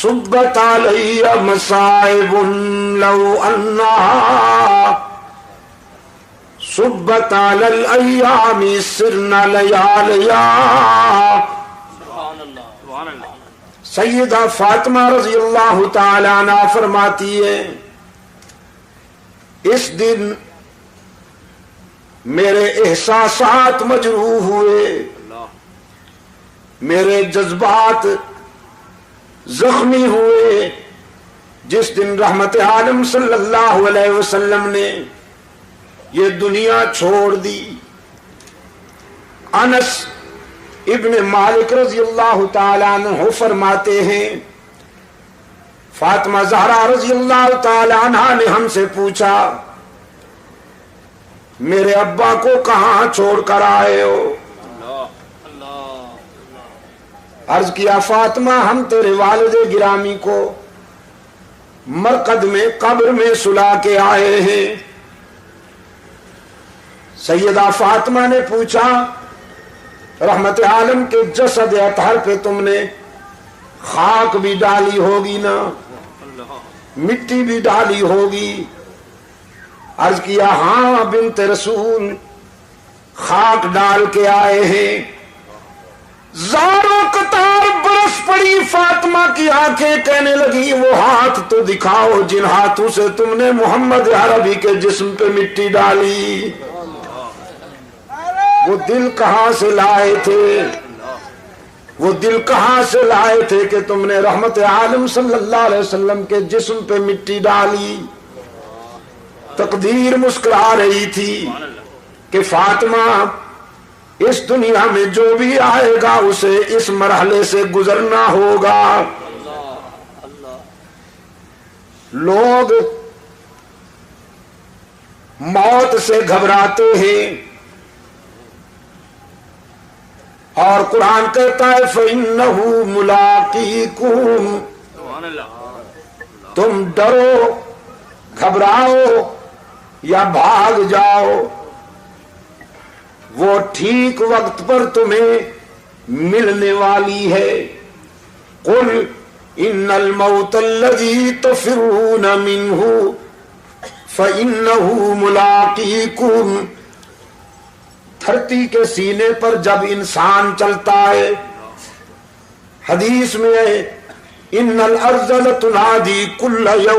صبت علی مصائب لو انہا صبت علی الایام سرن لیالیا. سیدہ فاطمہ رضی اللہ تعالی عنہ فرماتی ہے اس دن میرے احساسات مجروح ہوئے، میرے جذبات زخمی ہوئے، جس دن رحمت عالم صلی اللہ علیہ وسلم نے یہ دنیا چھوڑ دی. انس ابن مالک رضی اللہ تعالیٰ عنہ فرماتے ہیں فاطمہ زہرا رضی اللہ تعالیٰ عنہ نے ہم سے پوچھا میرے ابا کو کہاں چھوڑ کر آئے ہو؟ عرض کیا فاطمہ ہم تیرے والد گرامی کو مرقد میں قبر میں سلا کے آئے ہیں. سیدہ فاطمہ نے پوچھا رحمت عالم کے جسد اطہر پہ تم نے خاک بھی ڈالی ہوگی نا، مٹی بھی ڈالی ہوگی؟ عرض کیا ہاں بنت رسول خاک ڈال کے آئے ہیں. زاروں قطار برس پڑی فاطمہ کی آنکھیں، کہنے لگی وہ ہاتھ تو دکھاؤ جن ہاتھوں سے تم نے محمد عربی کے جسم پہ مٹی ڈالی. وہ دل کہاں سے لائے تھے، وہ دل کہاں سے لائے تھے کہ تم نے رحمت عالم صلی اللہ علیہ وسلم کے جسم پہ مٹی ڈالی؟ تقدیر مسکرا رہی تھی کہ فاطمہ اس دنیا میں جو بھی آئے گا اسے اس مرحلے سے گزرنا ہوگا. لوگ موت سے گھبراتے ہیں اور قرآن کہتا ہے فَإِنَّهُ مُلَاقِيكُمْ. تم ڈرو، گھبراؤ یا بھاگ جاؤ، وہ ٹھیک وقت پر تمہیں ملنے والی ہے. قُلْ إِنَّ الْمَوْتَ الَّذِي تَفِرُّونَ مِنْهُ فَإِنَّهُ مُلَاقِيكُمْ. دھرتی کے سینے پر جب انسان چلتا ہے، حدیث میں ہے ان الارض لتنادی کل یوم